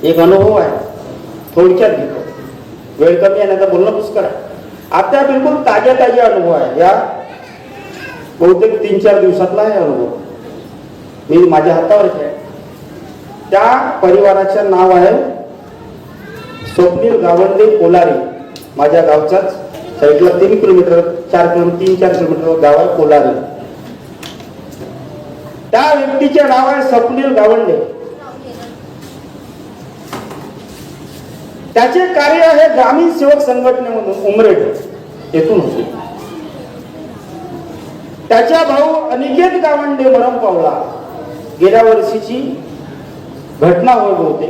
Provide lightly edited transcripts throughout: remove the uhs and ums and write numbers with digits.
एक अनुभव आहे, थोडक्यात घेतो, वेळ कमी आहे, तर बोलणं पुष्कळ आहे. आता बिलकुल ताज्या अनुभव आहे, या बहुतेक 3-4 दिवसातला आहे अनुभव, मी माझ्या हातावरच आहे. त्या परिवाराचं नाव आहे स्वप्नील गावंडे कोलारी. माझ्या गावच्याच साईडला 3 किलोमीटर 3-4 किलोमीटर गाव आहे कोलारी. त्या व्यक्तीचे नाव आहे स्वप्नील गावंडे. त्याचे कार्य आहे ग्रामीण सेवक संघटनेमधून उमरेड येथून होते. त्याचा भाऊ अनिकेत गावंडे मरण पावला. गेल्या वर्षीची घटना होते.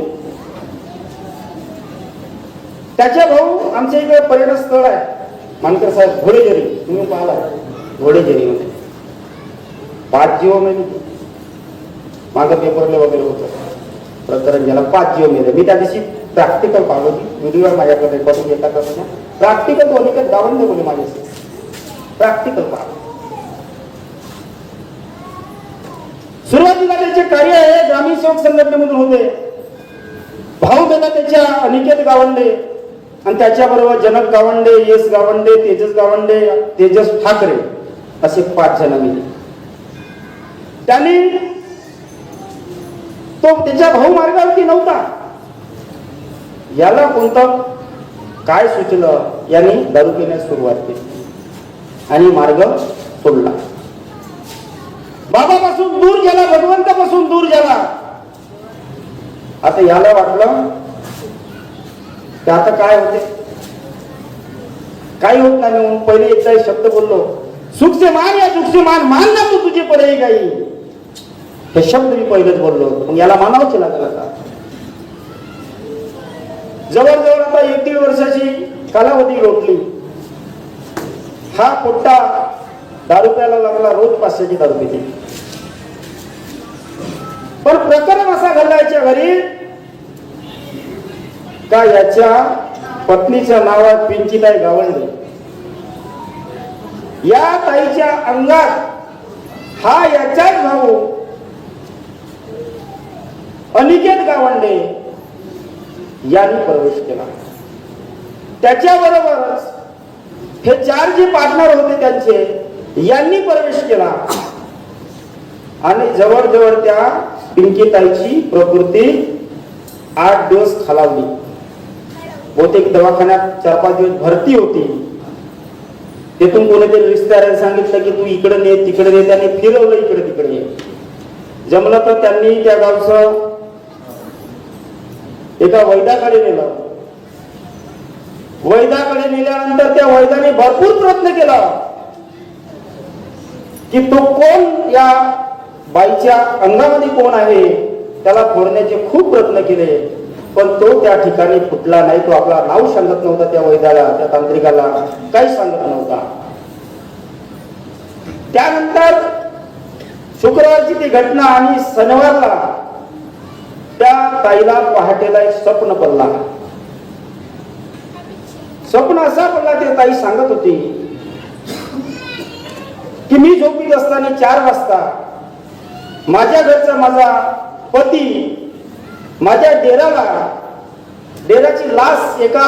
त्याचा भाऊ आमच्या इकडे पर्यटन स्थळ आहे मानकर साहेब घोडेझरी, तुम्ही पाहिला घोडेझरी मध्ये 5 जीव मेले. मागं पेपरला वगैरे होतं प्रकरण, ज्याला 5 जीव मेले. मी त्या दिवशी प्रॅक्टिकल पाहिलो, व्हिडिओ माझ्याकडे रेकॉर्डिंग येतात का तुझ्या प्रॅक्टिकल अनिकेत गावंडे बोले माझ्याशी प्रॅक्टिकल पाहिलं. सुरुवातीला त्याचे कार्य आहे ग्रामीण सेवक संघटनेमधून होते. भाऊ बेटा त्याच्या अनिकेत गावंडे आणि त्याच्याबरोबर जनक गावंडे, यश गावंडे, तेजस गावंडे, तेजस ठाकरे असे 5 जण मिळले. त्यांनी तो त्याच्या भाऊ मार्गावरती नव्हता. याला कोणतं काय सुचलं, यांनी दारू पिण्यास सुरुवात केली आणि मार्ग सोडला. बाबापासून दूर गेला, भगवंतापासून दूर गेला. आता याला वाटलं की आता काय होते, काही होत नाही म्हणून पहिले एकदा शब्द बोललो, सुख से मान या दुख से मान, मानना तू तुझे पडेल काही. हे शब्द मी पहिलेच बोललो, मग याला मानावंच लागलं. आता जवळजवळ आता 1-1.5 वर्षाची कालावधी लोटली. हा पोट्टा दारू प्यायला लागला, रोज 500ची दारू पिते. पण प्रकरण असा घडलायच्या घरी का याच्या पत्नीचं नाव आहे पिंकीताई गावंडे. या ताईच्या अंगात हा याचाच भाऊ अनिकेत गावंडे यांनी प्रवेश केला. त्याच्याबरोबरच हे 4 जे पार्टनर होते त्यांचे यांनी प्रवेश केला आणि जवळजवळ त्या पिंकीताईची प्रकृती 8 दिवस खालावली. बहुतेक दवाखान्यात 4-5 दिवस भरती होती. तेथून कोणीतरी रिश्तेदारांनी सांगितलं की तू इकडे ने तिकडे ने, त्यांनी फिरवलं इकडे तिकडे. जमलं तर त्यांनी त्या गावचं एका वैद्याकडे नेलं. वैद्याकडे नेल्यानंतर त्या वैद्याने भरपूर प्रयत्न केला की तो कोण, या बाईच्या अंगामध्ये कोण आहे, त्याला फोडण्याचे खूप प्रयत्न केले, पण तो त्या ठिकाणी फुटला नाही. तो आपला नाव सांगत नव्हता त्या वैद्याला, त्या तांत्रिकाला काही सांगत नव्हता. त्यानंतर शुक्रवारची ती घटना आणि शनिवारला त्या ताईला पहाटेला एक स्वप्न पडला. स्वप्न असा पडला, ते ताई सांगत होती की मी झोपीत असताना 4 वाजता माझ्या घरचा माझा पती माझ्या डेराची लाश एका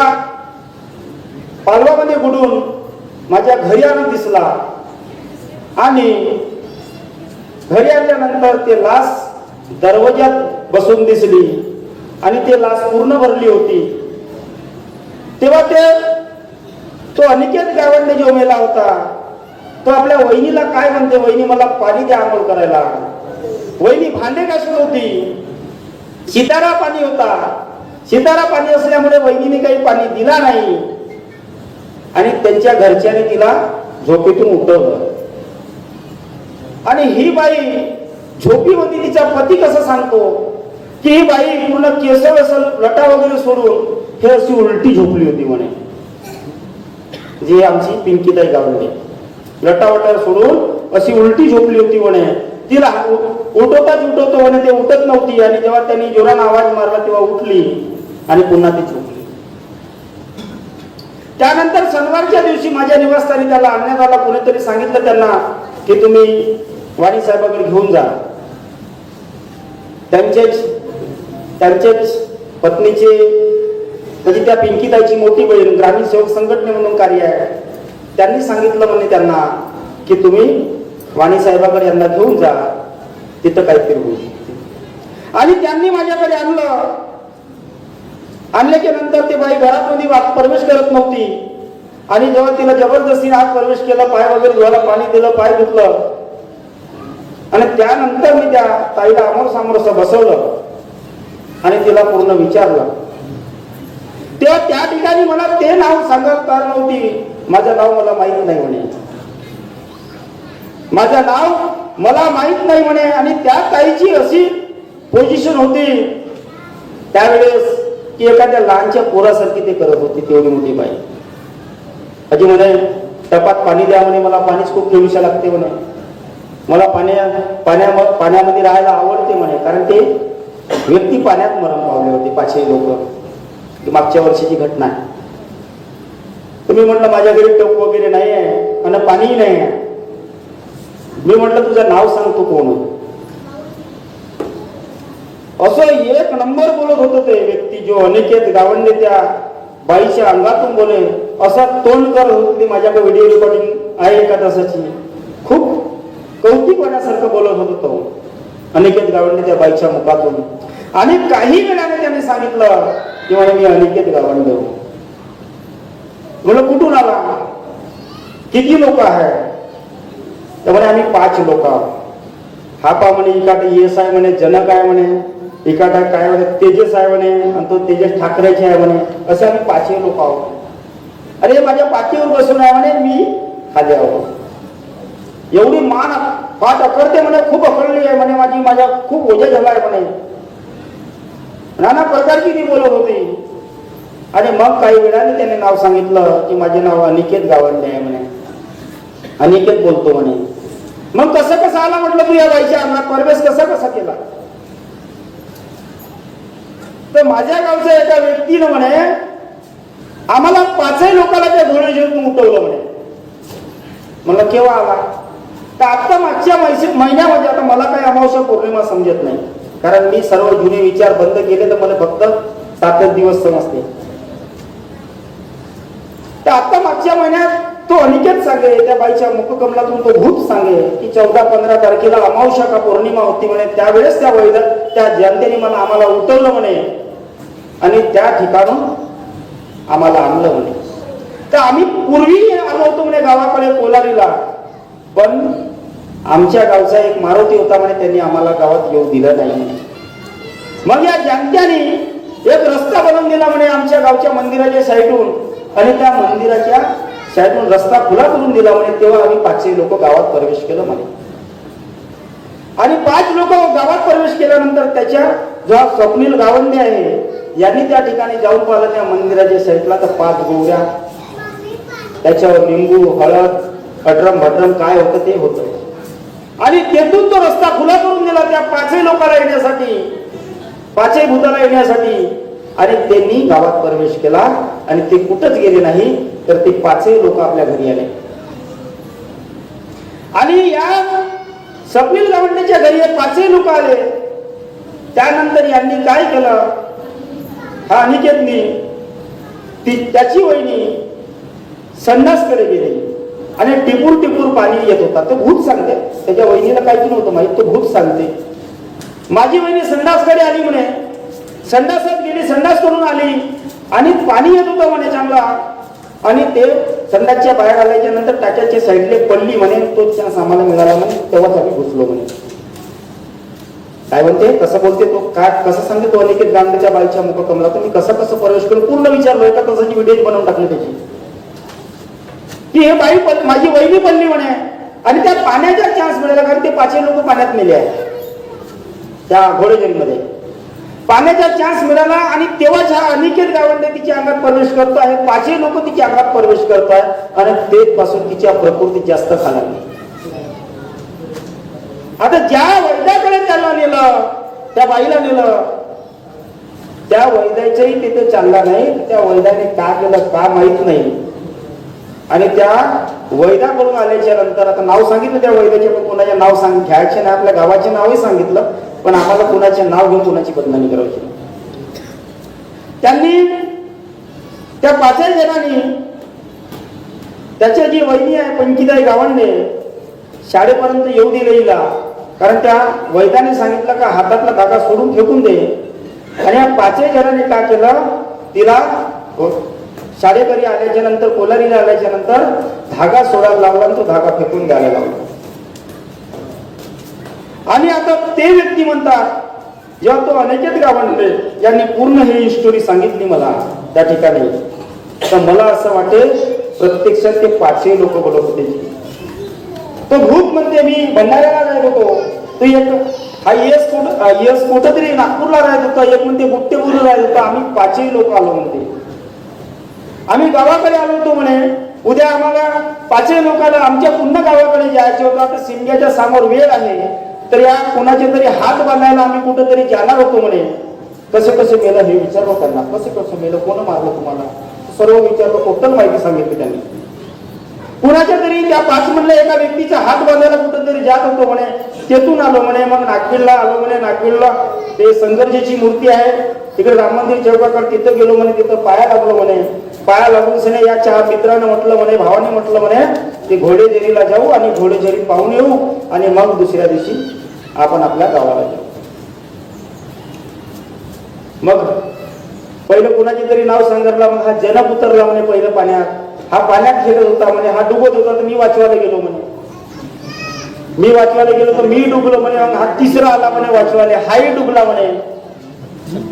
पालवामध्ये बुडून माझ्या घरी आणून दिसला आणि घरी आल्यानंतर ते लाश दरवाजात बसून दिसली आणि ते लाश पूर्ण भरली होती. तेव्हा तो अनिकेत गावंडे जो मेला होता तो आपल्या वहिनीला काय म्हणते, वहिनी मला पाणी द्या आंघोळ करायला. वहिनी भांडे घासत होती, शितारा पाणी होता. शितारा पाणी असल्यामुळे वहिनीने काही पाणी दिला नाही आणि त्यांच्या घरच्याने तिला झोपेतून उठवलं. आणि ही बाई झोपीमध्ये तिचा पती कसं सांगतो की ही बाई पूर्ण केस लटा वगैरे सोडून हे अशी उलटी झोपली होती म्हणे. जी आमची पिंकीताई गावंडे लटावटा सोडून अशी उलटी झोपली होती म्हणे. तिला उठवतो म्हणे, ते उठत नव्हती आणि जेव्हा त्यांनी जोराने आवाज मारला तेव्हा उठली आणि पुन्हा ती झोपली. त्यानंतर शनिवारच्या दिवशी माझ्या निवासस्थानी त्याला आणण्यात आला. कोणीतरी सांगितलं त्यांना की तुम्ही वाणी साहेबांकडे घेऊन जा. त्यांचेच पत्नीचे म्हणजे त्या पिंकीताईची मोठी बहीण ग्रामीण सेवक संघटने म्हणून कार्य आहे, त्यांनी सांगितलं म्हणे त्यांना की तुम्ही वाणी साहेबाकडे यांना घेऊन जा, तिथं काहीतरी होईल. आणि त्यांनी माझ्याकडे आणल्याच्या नंतर ते बाई घरामध्ये प्रवेश करत नव्हती. आणि जेव्हा तिला जबरदस्तीने आत प्रवेश केला, पाय वगैरे धुवायला पाणी दिलं, पाय धुतलं, आणि त्यानंतर मी त्या ताईला समोर असं बसवलं आणि तिला पूर्ण विचारलं. तेव्हा त्या ठिकाणी मला ते नाव सांगता नव्हती. माझं नाव मला माहित नाही म्हणे, माझं नाव मला माहित नाही म्हणे. आणि त्या ताईची अशी पोझिशन होती त्यावेळेस की एखाद्या लहानच्या पोरासारखी ते करत होती. तेवढी मोठी बाई अजी म्हणे टपात पाणी द्या म्हणे, मला पाणीच खूप ठेवीशा लागते म्हणे, मला पाण्यामध्ये राहायला आवडते म्हणे. कारण ते व्यक्ती पाण्यात मरण पावले होते, 5 लोक. मागच्या वर्षीची घटना आहे. तुम्ही म्हटलं माझ्या घरी टप वगैरे नाही आहे आणि पाणीही नाही आहे. मी म्हटलं तुझं नाव सांग, तू कोण? असं एक नंबर बोलत होतं ते व्यक्ती, जो अनिकेत गावंडे त्या बाईच्या अंगातून बोले, असा तोंड करत होते. माझ्याकडे व्हिडिओ रेकॉर्डिंग आहे एका तासाची. खूप कौतिकवाण्यासारखं बोलत होतो तो अनिकेत गावंडे त्या बाईच्या मुखातून. आणि काही वेळाने त्याने सांगितलं की म्हणे मी अनिकेत गावंडे. म्हणलं कुठून आला, किती लोक आहे? तर म्हणे आम्ही 5 लोक आहोत. हा पा म्हणे इकडे यश आहे म्हणे, जनक आहे म्हणे, इकडे काय म्हणे तेजस आहे म्हणे, आणि तो तेजस ठाकरेचे आहे म्हणे. असे आम्ही 5 लोक आहोत. अरे माझ्या पाठीवर बसून आहे म्हणे, मी खाली आहोत. एवढी मान पाठ अकडते म्हणे, खूप अकडली आहे म्हणे माझी, माझ्या खूप ओझे झाला आहे म्हणे. नाना प्रकारची ती बोलत होती. आणि मग काही वेळाने त्याने नाव सांगितलं की माझे नाव अनिकेत गावंडे आहे म्हणे, अनिकेत बोलतो म्हणे. मग कसं आला म्हटलं तू या बाईच्या अंगात प्रवेश कसा केला? तर माझ्या गावच्या एका व्यक्तीनं म्हणे आम्हाला 5 लोकांना त्या घोडे घेऊन उठवलं म्हणे. मला केव्हा आला? तर आता मागच्या महिन्यामध्ये. आता मला काही अमावस्या पौर्णिमा समजत नाही, कारण मी सर्व जुने विचार बंद केले, तर मला फक्त 7 दिवस समजते. तर आता मागच्या महिन्यात तो अनिकेत सांगे, त्या बाईच्या मुखकमलातून तो भूत सांगे की 14-15 तारखेला अमावस्या का पौर्णिमा होती म्हणे. त्यावेळेस त्या जनतेने आम्हाला उठवलं म्हणे आणि त्या ठिकाणून आम्हाला आणलं म्हणे. तर आम्ही पूर्वी आलो होतो म्हणे गावाकडे कोलारीला, पण आमच्या गावचा एक मारुती होता म्हणे, त्यांनी आम्हाला गावात येऊ दिलं नाही म्हणे. मग या जनतेने एक रस्ता बनवून दिला म्हणे आमच्या गावच्या मंदिराच्या साईडून, आणि त्या मंदिराच्या साईडून रस्ता खुला करून दिला म्हणे. तेव्हा आम्ही 5 लोक गावात प्रवेश केलं म्हणे. आणि 5 लोक गावात प्रवेश केल्यानंतर त्याच्या जो स्वप्नील गावंडे आहे यांनी त्या ठिकाणी जाऊन पाहिलं त्या मंदिराच्या साईडला, तर 5 गोवऱ्या, त्याच्यावर लिंबू, हळद, अटरम भटरम काय होतं ते होतं. आणि तेथून तो रस्ता खुला करून दिला त्या 5 लोकांना येण्यासाठी, 5 भूताला येण्यासाठी. आणि त्यांनी गावात प्रवेश केला आणि ते कुठंच गेले नाही, तर ते 5 लोक आपल्या घरी आले. आणि या स्वप्नील गावंडेच्या घरी 5 लोक आले. त्यानंतर यांनी काय केलं, हा अनिकेतनी त्याची वहिनी संडासकडे गेली आणि टिपूर पाणी येत होता. ते भूत सांगते, त्याच्या वहिनीला काहीच नव्हतं माहित, तो भूत सांगते. माझी वहिनी संडासकडे आली म्हणे, संडासात गेली, संडास करून आली आणि पाणी येत होतं म्हणे चांगला. आणि ते संडासच्या बाहेर आल्याच्या नंतर टाक्याच्या साईडले पडली म्हणे. तो चान्स आम्हाला मिळाला म्हणे, तेव्हाच आम्ही घुसलो म्हणे. काय म्हणते, कसं बोलते तो, काय कसं सांगते तो अनिकेत गावंडेच्या बाईच्या मुखकमला. तुम्ही कसं प्रवेश करून पूर्ण विचारलो, एका तासाची व्हिडिओ बनवून टाकली त्याची, की हे बाई माझी वहिनी पडली म्हणे. आणि त्या पाण्याचा चान्स मिळाला, कारण ते 5 लोक पाण्यात मेले आहे त्या घोडेजरीमध्ये. पाण्याचा चान्स मिळाला आणि तेव्हाच हा अनिकेत गावंडे तिच्या अंगात प्रवेश करतो आहे. 5 लोक तिच्या अंगात प्रवेश करतो आहे आणि तेपासून तिच्या प्रकृती जास्त खालावली. आता ज्या वैद्याकडे त्याला नेलं, त्या बाईला नेलं, त्या वैद्याच्याही तिथे चालला नाही. त्या वैद्याने का केलं का माहित नाही. आणि त्या वैद्याकडून आल्याच्या नंतर आता नाव सांगितलं त्या वैद्याचे, पण कोणाचे नाव घ्यायचे नाही, आपल्या गावाचे नावही सांगितलं, पण आम्हाला कोणाचे नाव घेऊन कोणाची बदनामी करायची. पाचही जणांनी त्याच्या जी वहिनी आहे पंकिताई गावंडे शाळेपर्यंत येऊ दिले हिला, कारण त्या वैद्याने सांगितलं का हातातला धागा सोडून फेकून दे. आणि या पाचही जणांनी काय केलं, तिला शाळेकरी आल्याच्या नंतर कोलारीला आल्याच्या नंतर धागा सोडायला लावला आणि तो धागा फेकून द्यायला लावला. आणि आता ते व्यक्ती म्हणतात, जेव्हा तो अनिकेत गावंडे यांनी पूर्ण ही स्टोरी सांगितली मला त्या ठिकाणी, तर मला असं वाटेल प्रत्यक्षात ते पाचही लोक बोलत होते. तो भूत म्हणते मी भंडाऱ्याला राहत होतो, तो एक हा यस कुठं तरी नागपूरला राहत होता, एक म्हणते बुट्टेपूरला राहत होता, आम्ही पाचही लोक आलो म्हणते. आम्ही गावाकडे आलो होतो म्हणे, उद्या आम्हाला पाचही लोकांना आमच्या पुन्हा गावाकडे जायचे होतं. आता सिमग्याच्या समोर वेळ आहे, तर या कोणाचे तरी हात बांधायला आम्ही कुठंतरी जाणार होतो म्हणे. कसं कसं मेलं हे विचारलं त्यांना, कसं कसं मेलं, कोण मारलं तुम्हाला, सर्व विचारलं, टोटल माहिती सांगितली त्यांनी. कुणाच्या तरी त्या पाच म्हणलं एका व्यक्तीचा हात बांधायला कुठंतरी जात होतो म्हणे, तेथून आलो म्हणे. मग नागपूरला आलो म्हणे, नागपूरला ते शंकरजीची मूर्ती आहे तिकडे राम मंदिर चौकाकडे, तिथं गेलो म्हणे, तिथं पाया लागलो म्हणे. पाया लागून सने या चार मित्रानं म्हटलं म्हणे, भावाने म्हटलं म्हणे, ते घोडेझरीला जाऊ आणि घोडेझरी पाहून येऊ आणि मग दुसऱ्या दिवशी आपण आपल्या गावाला जाऊ. मग पहिलं कुणाची तरी नाव सांगितलं, मग हा जनक उतरला म्हणे पहिलं पाण्यात. हा पाण्यात खेळत होता म्हणे, हा डुबत होता तर मी वाचवायला गेलो म्हणे. मी वाचवायला गेलो तर मी डुबलो म्हणे. मग हा तिसरा आला म्हणे वाचवायला, हाही डुबला म्हणे.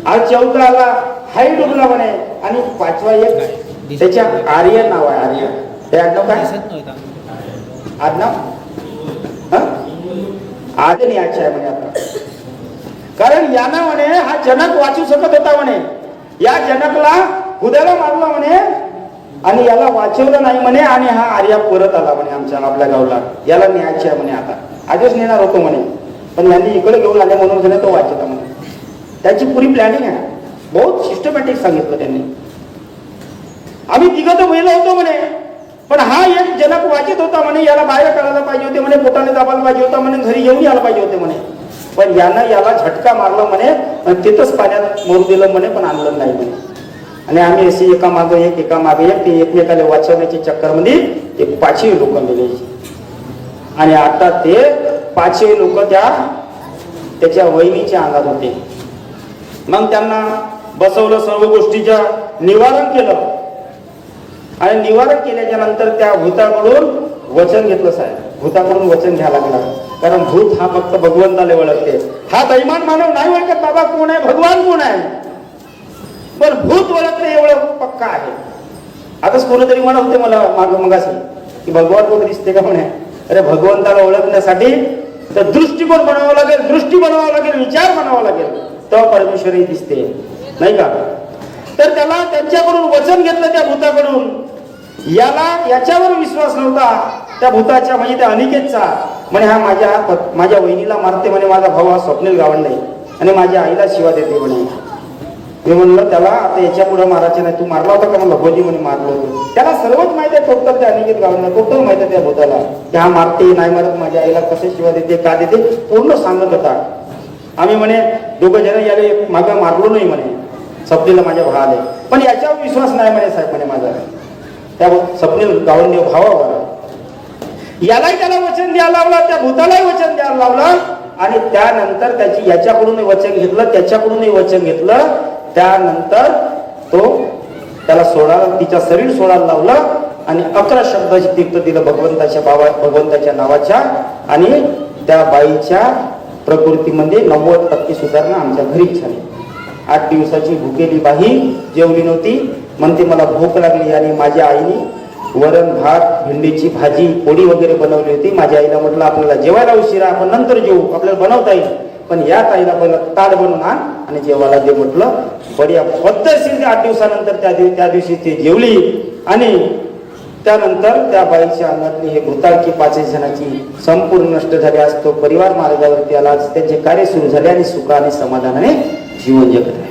हा चौथा आला, हाही डुबला म्हणे. आणि पाचवा एक त्याच्या आर्य नाव आहे, आर्य. हे आडनाव काय, आडनाव आदन याचे आहे म्हणे आता. कारण यानं म्हणे हा जनक वाचू शकत होता म्हणे, या जनकला हुद्याला मारला म्हणे आणि याला वाचवलं नाही म्हणे. आणि हा आर्या परत आला म्हणे आमच्या आपल्या गावला, याला न्यायचे आहे म्हणे. आता आजच नेणार होतो म्हणे, पण यांनी इकडे घेऊन आले म्हणून तो वाचला म्हणे. त्याची पुरी प्लॅनिंग आहे, बहुत सिस्टमॅटिक सांगितलं त्यांनी. आम्ही तिघं तर मेलो होतो म्हणे, पण हा एक जनक वाचत होता म्हणे, याला बाहेर काढायला पाहिजे होते म्हणे, पोटाने दाबायला पाहिजे होता म्हणे, घरी येऊन यायला पाहिजे होते म्हणे. पण यानं याला झटका मारला म्हणे आणि तिथंच पाण्यात मरू दिलं म्हणे, पण आणलं नाही म्हणे. आणि आम्ही अशी एका मागे एक ते एकमेकाला वाचवण्याच्या चक्करमध्ये ते पाचही लोक मेले. आणि आता ते पाचही लोक त्याच्या वहिनीच्या अंगात होते. मग त्यांना बसवलं, सर्व गोष्टीच्या निवारण केलं. आणि निवारण केल्याच्या नंतर त्या भूताकडून वचन घेतलं. साहेब, भूताकडून वचन घ्यायला लागला, कारण भूत हा फक्त भगवंताला ओळखते. हा दैमान मानव नाही ओळखत बाबा कोण आहे, भगवान कोण आहे, पण भूत ओळखते एवढं पक्का आहे. आताच कोणीतरी म्हणत होते मला मगाशी की भगवान कोण दिसते का म्हणे. अरे भगवंताला ओळखण्यासाठी तर दृष्टिकोन बनावा लागेल, दृष्टी बनावा लागेल, विचार बनावा लागेल, तेव्हा परमेश्वरही दिसते, नाही का. तर त्याला त्यांच्याकडून वचन घेतलं त्या भूताकडून. याला याच्यावर विश्वास नव्हता त्या भूताच्या, म्हणजे त्या अनिकेतचा. म्हणे हा माझ्या वहिनीला मारते म्हणे, माझा भाऊ हा स्वप्नील गावंडे आणि माझ्या आईला शिवा देते म्हणे. मी म्हणलं त्याला आता याच्या पुढे मारायचे नाही, तू मारला होता का म्हणलं, भोजी म्हणे मारलं होतं. त्याला सर्वच माहिती आहे, टोटल त्या अनिकेत गावंडे टोटल माहिती आहे त्या भूताला, की हा मारते नाही मारत, माझ्या आईला कसे शिवा देते, का देते, पूर्ण सांगत होता. आम्ही म्हणे दोघं जण याला मागं मारलो नाही म्हणे, स्वप्नीला माझ्या भावाले, पण याच्यावर विश्वास नाही म्हणे साहेब म्हणे माझा, त्या स्वप्नील गावंडे भावावर. यालाही त्याला वचन द्यायला लावला, त्या भूतालाही वचन द्यायला लावलं. आणि त्यानंतर त्याची याच्याकडूनही वचन घेतलं, त्याच्याकडूनही वचन घेतलं. त्यानंतर तो त्याला सोडायला, तिच्या शरीर सोडायला लावलं आणि 11 शब्दाची तीर्थ दिलं भगवंताच्या नावाच्या. आणि त्या बाईच्या प्रकृतीमध्ये 90% सुधारणा आमच्या घरीच झाली. 8 दिवसाची भुकेली बाई, जेवली नव्हती, म्हणते मला भूक लागली. आणि माझ्या आईने वरण भात, भेंडीची भाजी, पोळी वगैरे बनवली होती. माझ्या आईला म्हटलं आपल्याला जेवायला उशिरा, आपण नंतर जेवू, आपल्याला बनवता येईल, पण या ताईला पहिला ताट बनवून आण आणि जेवायला दे म्हटलं. बढिया पद्धतशीर 8 दिवसानंतर त्या दिवशी ते जेवली. आणि त्यानंतर त्या बाईच्या अंगातली हे भूताळकी 5 जणांची संपूर्ण नष्ट झाली. आज तो परिवार मार्गावरती आला, त्याचे कार्य सुरू झाले आणि सुखाने समाधानाने जीवन जगत आहे.